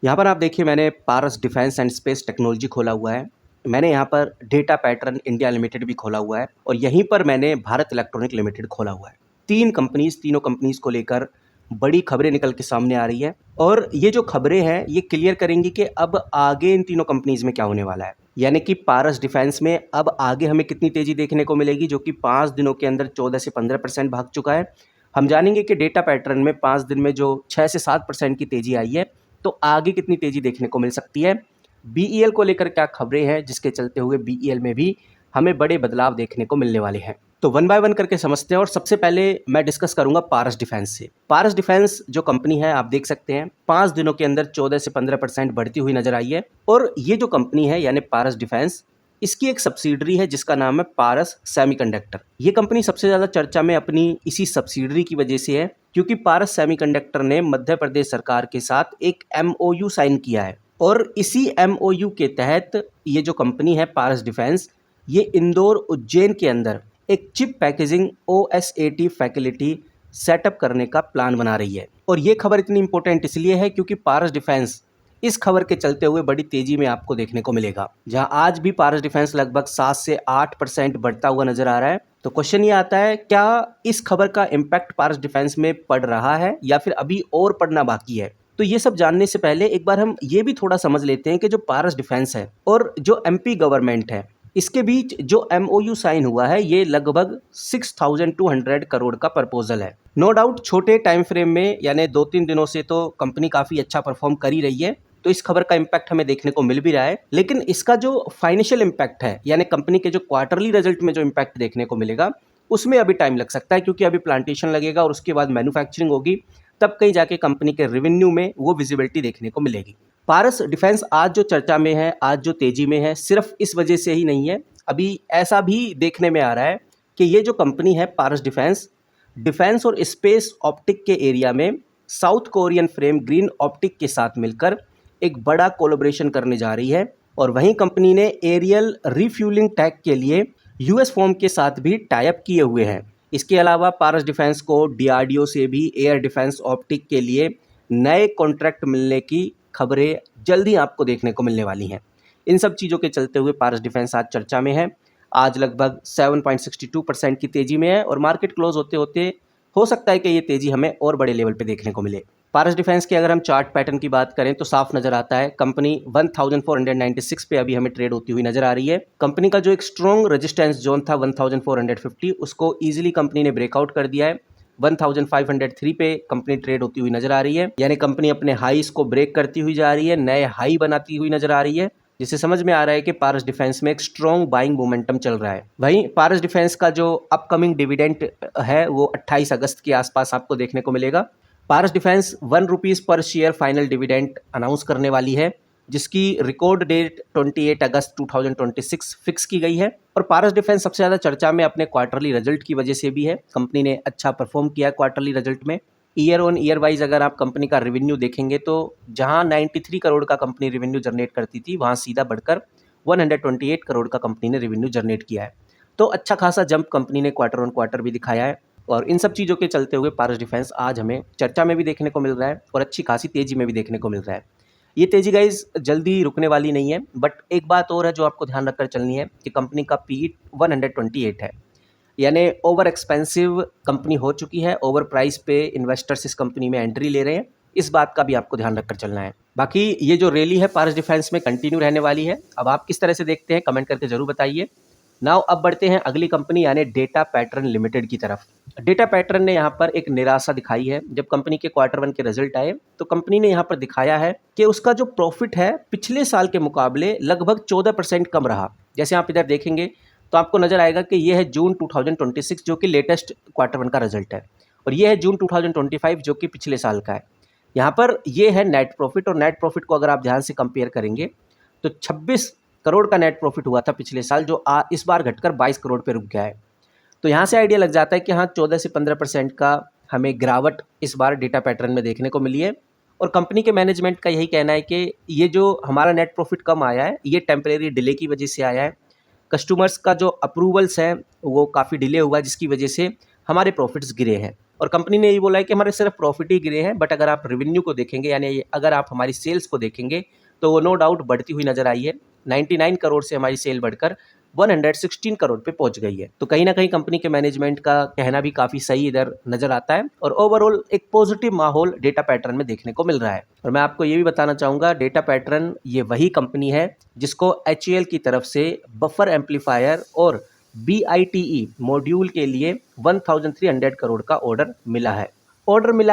यहाँ पर आप देखिए मैंने पारस डिफेंस एंड स्पेस टेक्नोलॉजी खोला हुआ है। मैंने यहाँ पर डेटा पैटर्न इंडिया लिमिटेड भी खोला हुआ है और यहीं पर मैंने भारत इलेक्ट्रॉनिक लिमिटेड खोला हुआ है। 3 कंपनीज़ तीनों कंपनीज़ को लेकर बड़ी खबरें निकल के सामने आ रही है और ये जो खबरें हैं ये क्लियर करेंगी कि अब आगे इन तीनों कंपनीज़ में क्या होने वाला है। यानी कि पारस डिफेंस में अब आगे हमें कितनी तेज़ी देखने को मिलेगी, जो कि 5 दिनों के अंदर 14 से 15% भाग चुका है। हम जानेंगे कि डेटा पैटर्न में 5 दिन में जो 6 से 7% की तेज़ी आई है, तो आगे कितनी तेज़ी देखने को मिल सकती है। बीईएल को लेकर क्या खबरें हैं जिसके चलते हुए बीईएल में भी हमें बड़े बदलाव देखने को मिलने वाले हैं। तो वन बाय वन करके समझते हैं और सबसे पहले मैं डिस्कस करूंगा पारस डिफेंस से। पारस डिफेंस जो कंपनी है आप देख सकते हैं 5 दिनों के अंदर 14 से 15% बढ़ती हुई नजर आई है और ये जो कंपनी है यानी पारस डिफेंस, इसकी एक सब्सिडरी है जिसका नाम है पारस सेमीकंडक्टर। ये कंपनी सबसे ज़्यादा चर्चा में अपनी इसी सब्सिडरी की वजह से है, क्योंकि पारस सेमीकंडक्टर ने मध्य प्रदेश सरकार के साथ एक एमओयू साइन किया है और इसी एमओयू के तहत ये जो कंपनी है पारस डिफेंस, ये इंदौर उज्जैन के अंदर एक chip packaging OSAT facility setup करने का प्लान बना रही है। और ये खबर इतनी इंपॉर्टेंट इसलिए है क्योंकि पारस डिफेंस इस खबर के चलते हुए बड़ी तेजी में आपको देखने को मिलेगा। जहां आज भी पारस डिफेंस लगभग 7 से 8% बढ़ता हुआ नजर आ रहा है, तो क्वेश्चन ये आता है क्या इस खबर का इम्पैक्ट पारस डिफेंस में पड़ रहा है या फिर अभी और पड़ना बाकी है। तो ये सब जानने से पहले एक बार हम ये भी थोड़ा समझ लेते हैं कि जो पारस डिफेंस है और जो एमपी गवर्नमेंट है, इसके बीच जो एमओयू साइन हुआ है ये लगभग 6200 करोड़ का प्रपोजल है। नो डाउट छोटे टाइम फ्रेम में यानी 2-3 दिनों से तो कंपनी काफ़ी अच्छा परफॉर्म कर ही रही है, तो इस खबर का इम्पैक्ट हमें देखने को मिल भी रहा है। लेकिन इसका जो फाइनेंशियल इम्पैक्ट है यानी कंपनी के जो क्वार्टरली रिजल्ट में जो इम्पैक्ट देखने को मिलेगा उसमें अभी टाइम लग सकता है, क्योंकि अभी प्लांटेशन लगेगा और उसके बाद मैन्युफैक्चरिंग होगी, तब कहीं जाके कंपनी के रेवेन्यू में वो विजिबिलिटी देखने को मिलेगी। पारस डिफेंस आज जो चर्चा में है, आज जो तेजी में है, सिर्फ इस वजह से ही नहीं है। अभी ऐसा भी देखने में आ रहा है कि ये जो कंपनी है पारस डिफेंस, डिफेंस और स्पेस ऑप्टिक के एरिया में south Korean frame green optic के साथ मिलकर एक बड़ा कोलैबोरेशन करने जा रही है। और वहीं कंपनी ने एरियल रिफ्यूलिंग टैग के लिए यूएस फॉर्म के साथ भी टाई अप किए हुए हैं। इसके अलावा पारस डिफेंस को डीआरडीओ से भी एयर डिफेंस ऑप्टिक के लिए नए कॉन्ट्रैक्ट मिलने की खबरें जल्द ही आपको देखने को मिलने वाली हैं। इन सब चीज़ों के चलते हुए पारस डिफेंस आज चर्चा में है। आज लगभग 7.62% की तेज़ी में है और मार्केट क्लोज होते होते हो सकता है कि ये तेज़ी हमें और बड़े लेवल पे देखने को मिले। पारस डिफेंस के अगर हम चार्ट पैटर्न की बात करें तो साफ नजर आता है कंपनी 1496 पे अभी हमें ट्रेड होती हुई नजर आ रही है। कंपनी का जो एक स्ट्रॉन्ग रेजिस्टेंस जोन था 1450 उसको इजीली कंपनी ने ब्रेकआउट कर दिया है। 1503 पे कंपनी ट्रेड होती हुई नजर आ रही है, यानी कंपनी अपने हाईस को ब्रेक करती हुई जा रही है, नए हाई बनाती हुई नजर आ रही है, जिससे समझ में आ रहा है कि पारस डिफेंस में एक स्ट्रॉन्ग बाइंग मोमेंटम चल रहा है। वहीं पारस डिफेंस का जो अपकमिंग डिविडेंड है वो 28 अगस्त के आसपास आपको देखने को मिलेगा। पारस डिफेंस ₹1 पर शेयर फाइनल डिविडेंड अनाउंस करने वाली है, जिसकी रिकॉर्ड डेट 28 अगस्त 2026 फिक्स की गई है। और पारस डिफेंस सबसे ज़्यादा चर्चा में अपने क्वार्टरली रिजल्ट की वजह से भी है। कंपनी ने अच्छा परफॉर्म किया क्वार्टरली रिजल्ट में। ईयर ऑन ईयर वाइज अगर आप कंपनी का रेवेन्यू देखेंगे तो जहां 93 करोड़ का कंपनी रेवेन्यू जनरेट करती थी, वहां सीधा बढ़कर 128 करोड़ का कंपनी ने रेवेन्यू जनरेट किया है। तो अच्छा खासा जंप कंपनी ने क्वार्टर ऑन क्वार्टर भी दिखाया है। और इन सब चीज़ों के चलते हुए पारस डिफेंस आज हमें चर्चा में भी देखने को मिल रहा है और अच्छी खासी तेज़ी में भी देखने को मिल रहा है। ये तेज़ी गाइज जल्दी रुकने वाली नहीं है, बट एक बात और है जो आपको ध्यान रखकर चलनी है कि कंपनी का पी 128 है, यानी ओवर एक्सपेंसिव कंपनी हो चुकी है। ओवर प्राइस पे इन्वेस्टर्स इस कंपनी में एंट्री ले रहे हैं, इस बात का भी आपको ध्यान रखकर चलना है। बाकी ये जो रैली है पारस डिफेंस में कंटिन्यू रहने वाली है। अब आप किस तरह से देखते हैं कमेंट करके जरूर बताइए। नाउ अब बढ़ते हैं अगली कंपनी यानी डेटा पैटर्न लिमिटेड की तरफ। डेटा पैटर्न ने यहाँ पर एक निराशा दिखाई है। जब कंपनी के क्वार्टर 1 के रिजल्ट आए तो कंपनी ने यहाँ पर दिखाया है कि उसका जो प्रॉफिट है पिछले साल के मुकाबले लगभग 14% कम रहा। जैसे आप इधर देखेंगे तो आपको नजर आएगा कि यह है जून 2026 जो कि लेटेस्ट क्वार्टर 1 का रिजल्ट है, और यह है जून 2025 जो कि पिछले साल का है। यहाँ पर यह है नेट प्रॉफिट, और नेट प्रॉफिट को अगर आप ध्यान से कंपेयर करेंगे तो 26 करोड़ का नेट प्रॉफिट हुआ था पिछले साल, जो इस बार घटकर 22 करोड़ पे रुक गया है। तो यहाँ से आइडिया लग जाता है कि हाँ 14 से 15% का हमें गिरावट इस बार डेटा पैटर्न में देखने को मिली है। और कंपनी के मैनेजमेंट का यही कहना है कि ये जो हमारा नेट प्रॉफिट कम आया है ये टेम्परेरी डिले की वजह से आया है। कस्टमर्स का जो अप्रूवल्स हैं वो काफ़ी डिले हुआ, जिसकी वजह से हमारे प्रॉफिट्स गिरे हैं। और कंपनी ने ये बोला है कि हमारे सिर्फ प्रॉफिट ही गिरे हैं, बट अगर आप रेवेन्यू को देखेंगे यानी अगर आप हमारी सेल्स को देखेंगे तो वो नो डाउट बढ़ती हुई नजर आई है। 99 करोड़ से हमारी सेल बढ़कर 116 करोड़ पे पहुंच गई है। तो कहीं ना कहीं कंपनी के मैनेजमेंट का कहना भी काफी सही इधर नजर आता है और ओवरऑल एक पॉजिटिव माहौल डेटा पैटर्न में देखने को मिल रहा है। और मैं आपको ये भी बताना चाहूंगा, डेटा पैटर्न ये वही कंपनी है जिसको HAL की तरफ से बफर एम्पलीफायर और BITE मॉड्यूल के लिए 1300 करोड़ का ऑर्डर मिला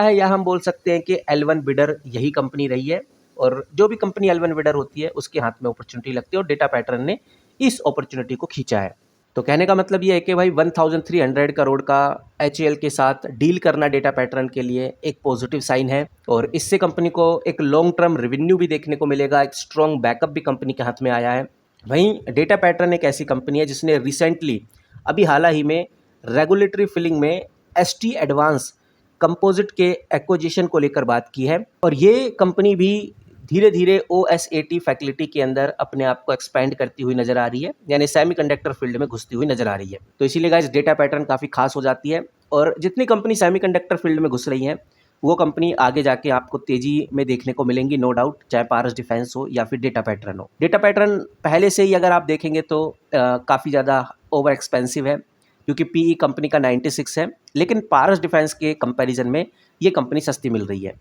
है या हम बोल सकते हैं कि L1 बिडर यही कंपनी रही है और जो भी कंपनी L1 बिडर होती है उसके हाथ में अपॉर्चुनिटी लगती है और डेटा पैटर्न ने इस अपॉर्चुनिटी को खींचा है। तो कहने का मतलब ये है कि भाई 1300 करोड़ का HAL के साथ डील करना डेटा पैटर्न के लिए एक पॉजिटिव साइन है और इससे कंपनी को एक लॉन्ग टर्म रेवेन्यू भी देखने को मिलेगा, एक स्ट्रॉन्ग बैकअप भी कंपनी के हाथ में आया है। वहीं डेटा पैटर्न एक ऐसी कंपनी है जिसने रिसेंटली अभी हाल ही में रेगुलेटरी फिलिंग में ST एडवांस कंपोजिट के एक्विजिशन को लेकर बात की है और ये कंपनी भी धीरे धीरे OSAT फैकल्टी के अंदर अपने आप को एक्सपेंड करती हुई नजर आ रही है, यानी सेमीकंडक्टर फील्ड में घुसती हुई नजर आ रही है। तो इसीलिए गाइस डेटा पैटर्न काफ़ी खास हो जाती है और जितनी कंपनी सेमीकंडक्टर फील्ड में घुस रही हैं वो कंपनी आगे जाके आपको तेजी में देखने को मिलेंगी, नो डाउट, चाहे पारस डिफेंस हो या फिर डेटा पैटर्न हो। डेटा पैटर्न पहले से ही अगर आप देखेंगे तो काफ़ी ज़्यादा ओवर एक्सपेंसिव है क्योंकि PE कंपनी का 96 है, लेकिन पारस डिफेंस के कंपैरिजन में ये कंपनी सस्ती मिल रही है।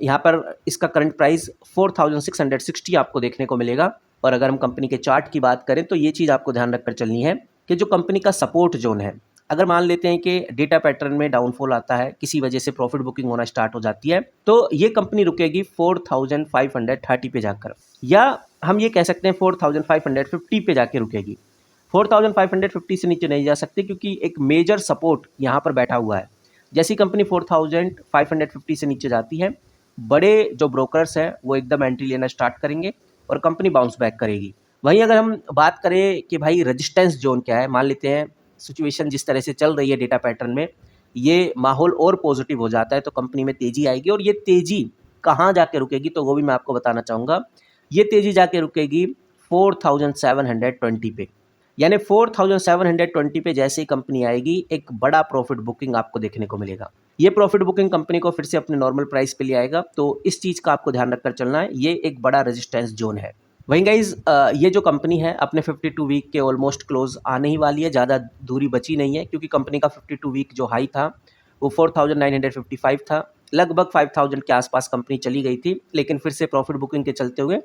यहाँ पर इसका करंट प्राइस 4660 आपको देखने को मिलेगा। और अगर हम कंपनी के चार्ट की बात करें तो ये चीज़ आपको ध्यान रखकर चलनी है कि जो कंपनी का सपोर्ट जोन है, अगर मान लेते हैं कि डेटा पैटर्न में डाउनफॉल आता है, किसी वजह से प्रॉफिट बुकिंग होना स्टार्ट हो जाती है, तो ये कंपनी रुकेगी 4530 पे जाकर, या हम ये कह सकते हैं 4550 पे जाके रुकेगी। 4550 से नीचे नहीं जा सकती क्योंकि एक मेजर सपोर्ट यहाँ पर बैठा हुआ है। जैसी कंपनी 4550 से नीचे जाती है, बड़े जो ब्रोकर्स हैं वो एकदम एंट्री लेना स्टार्ट करेंगे और कंपनी बाउंस बैक करेगी। वहीं अगर हम बात करें कि भाई रेजिस्टेंस जोन क्या है, मान लेते हैं सिचुएशन जिस तरह से चल रही है डेटा पैटर्न में, ये माहौल और पॉजिटिव हो जाता है तो कंपनी में तेज़ी आएगी। और ये तेज़ी कहाँ जाके रुकेगी तो वो भी मैं आपको बताना चाहूँगा। ये तेज़ी जाके रुकेगी 4720 पे, यानी 4720 पे जैसे ही कंपनी आएगी एक बड़ा प्रॉफिट बुकिंग आपको देखने को मिलेगा। ये प्रॉफिट बुकिंग कंपनी को फिर से अपने नॉर्मल प्राइस पे ले आएगा, तो इस चीज़ का आपको ध्यान रखकर चलना है, ये एक बड़ा रेजिस्टेंस जोन है। वहीं गाइज ये जो कंपनी है अपने 52 वीक के ऑलमोस्ट क्लोज आने ही वाली है, ज़्यादा दूरी बची नहीं है क्योंकि कंपनी का 52 वीक जो हाई था वो 4955 था, लगभग 5000 के आसपास कंपनी चली गई थी, लेकिन फिर से प्रॉफिट बुकिंग के चलते हुए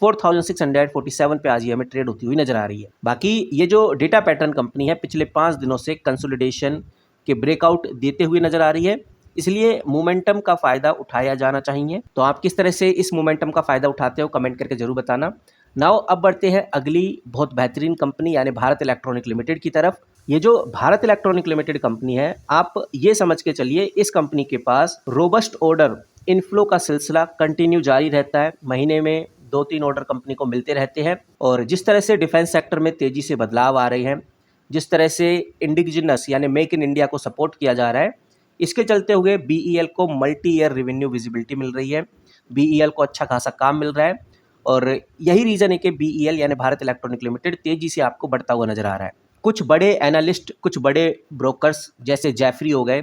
4647 पे आज ये हमें ट्रेड होती हुई नजर आ रही है। बाकी ये जो डेटा पैटर्न कंपनी है पिछले 5 दिनों से कंसोलिडेशन के ब्रेकआउट देते हुए नजर आ रही है, इसलिए मोमेंटम का फ़ायदा उठाया जाना चाहिए। तो आप किस तरह से इस मोमेंटम का फ़ायदा उठाते हो कमेंट करके जरूर बताना। नाउ अब बढ़ते हैं अगली बहुत बेहतरीन कंपनी यानी भारत इलेक्ट्रॉनिक लिमिटेड की तरफ। ये जो भारत इलेक्ट्रॉनिक लिमिटेड कंपनी है, आप ये समझ के चलिए इस कंपनी के पास रोबस्ट ऑर्डर इनफ्लो का सिलसिला कंटिन्यू जारी रहता है। महीने में 2-3 ऑर्डर कंपनी को मिलते रहते हैं और जिस तरह से डिफेंस सेक्टर में तेज़ी से बदलाव आ रहे हैं, जिस तरह से इंडिजिनस यानी मेक इन इंडिया को सपोर्ट किया जा रहा है, इसके चलते हुए BEL को मल्टी ईयर रेवेन्यू विजिबिलिटी मिल रही है। BEL को अच्छा खासा काम मिल रहा है और यही रीज़न है कि BEL यानी भारत इलेक्ट्रॉनिक लिमिटेड तेज़ी से आपको बढ़ता हुआ नजर आ रहा है। कुछ बड़े एनालिस्ट, कुछ बड़े ब्रोकर्स जैसे जैफरी हो गए,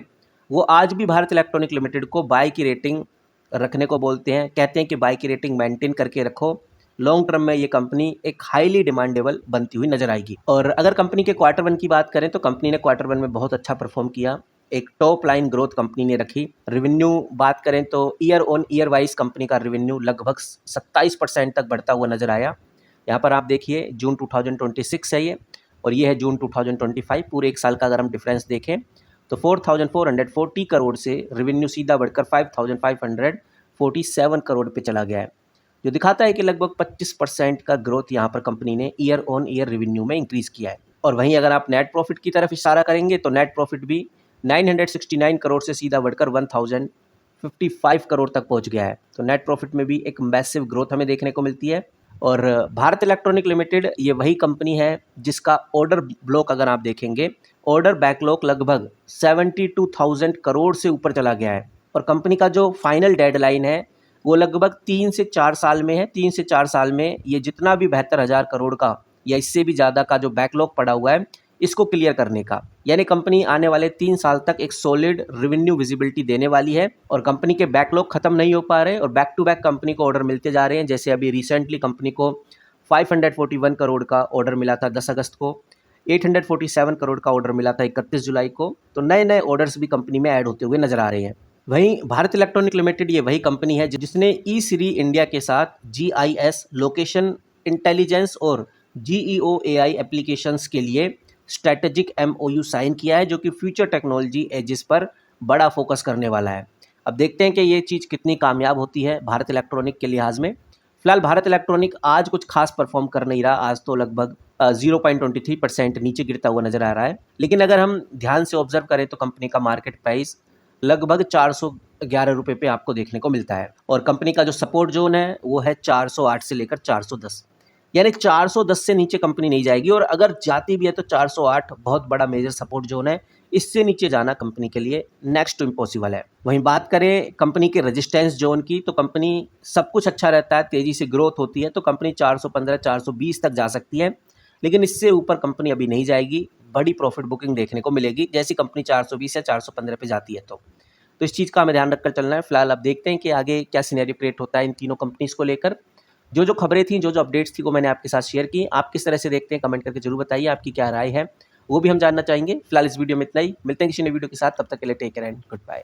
वो आज भी भारत इलेक्ट्रॉनिक लिमिटेड को बाय की रेटिंग रखने को बोलते हैं, कहते हैं कि बाय की रेटिंग मेंटेन करके रखो, लॉन्ग टर्म में ये कंपनी एक हाईली डिमांडेबल बनती हुई नजर आएगी। और अगर कंपनी के Q1 की बात करें तो कंपनी ने Q1 में बहुत अच्छा परफॉर्म किया, एक टॉप लाइन ग्रोथ कंपनी ने रखी। रेवेन्यू बात करें तो year on year wise company का रेवेन्यू लगभग 27% तक बढ़ता हुआ नजर आया। यहाँ पर आप देखिए जून 2026 है ये और ये है जून 2025, पूरे एक साल का अगर हम डिफरेंस देखें तो 4440 करोड़ से रेवेन्यू सीधा बढ़कर 5547 करोड़ पे चला गया है, जो दिखाता है कि लगभग 25% का ग्रोथ यहाँ पर कंपनी ने ईयर ऑन ईयर रेवेन्यू में इंक्रीज़ किया है। और वहीं अगर आप नेट प्रॉफिट की तरफ इशारा करेंगे तो नेट प्रॉफिट भी 969 करोड़ से सीधा बढ़कर 1055 करोड़ तक पहुँच गया है। तो नेट प्रॉफिट में भी एक मैसिव ग्रोथ हमें देखने को मिलती है। और भारत इलेक्ट्रॉनिक लिमिटेड ये वही कंपनी है जिसका ऑर्डर ब्लॉक अगर आप देखेंगे, ऑर्डर बैकलॉग लगभग 72,000 करोड़ से ऊपर चला गया है और कंपनी का जो फाइनल डेडलाइन है वो लगभग 3 से 4 साल में है। 3 से 4 साल में ये जितना भी 72,000 करोड़ का या इससे भी ज़्यादा का जो बैकलॉग पड़ा हुआ है इसको क्लियर करने का। यानी कंपनी आने वाले 3 साल तक एक सॉलिड रेवेन्यू विजिबिलिटी देने वाली है और कंपनी के बैकलॉग खत्म नहीं हो पा रहे और बैक टू बैक कंपनी को ऑर्डर मिलते जा रहे हैं। जैसे अभी रिसेंटली कंपनी को 541 करोड़ का ऑर्डर मिला था 10 अगस्त को, 847 करोड़ का ऑर्डर मिला था 31 जुलाई को। तो नए-नए ऑर्डर्स भी कंपनी में ऐड होते हुए नजर आ रहे हैं। वहीं भारत इलेक्ट्रॉनिक लिमिटेड ये वही कंपनी है जिसने ई-श्री इंडिया के साथ जीआईएस लोकेशन इंटेलिजेंस और जीईओ एआई एप्लीकेशंस के लिए स्ट्रैटेजिक एमओयू साइन किया है, जो कि फ्यूचर टेक्नोलॉजी एजेस पर बड़ा फोकस करने वाला है। अब देखते हैं कि ये चीज़ कितनी कामयाब होती है भारत इलेक्ट्रॉनिक के लिहाज में। फिलहाल भारत इलेक्ट्रॉनिक आज कुछ खास परफॉर्म कर नहीं रहा, आज तो लगभग 0.23% नीचे गिरता हुआ नजर आ रहा है। लेकिन अगर हम ध्यान से ऑब्जर्व करें तो कंपनी का मार्केट प्राइस लगभग 411 रुपये पे आपको देखने को मिलता है और कंपनी का जो सपोर्ट जोन है वो है 408 से लेकर 410, यानी 410 से नीचे कंपनी नहीं जाएगी और अगर जाती भी है तो 408 बहुत बड़ा मेजर सपोर्ट जोन है। इससे नीचे जाना कंपनी के लिए नेक्स्ट टू इम्पॉसिबल है। वहीं बात करें कंपनी के रेजिस्टेंस जोन की तो कंपनी सब कुछ अच्छा रहता है, तेजी से ग्रोथ होती है तो कंपनी 415 420 तक जा सकती है, लेकिन इससे ऊपर कंपनी अभी नहीं जाएगी। बड़ी प्रॉफिट बुकिंग देखने को मिलेगी जैसी कंपनी 420 या 415 पे जाती है तो इस चीज़ का हमें ध्यान रखकर चलना है। फिलहाल अब देखते हैं कि आगे क्या सिनेरियो क्रिएट होता है इन तीनों कंपनीज को लेकर। जो खबरें थी, जो अपडेट्स थी वो मैंने आपके साथ शेयर की। आप किस तरह से देखते हैं कमेंट करके जरूर बताइए, आपकी क्या राय है वो भी हम जानना चाहेंगे। फिलहाल इस वीडियो में इतना ही, मिलते हैं किसी नई वीडियो के साथ, तब तक के लिए take care and good bye.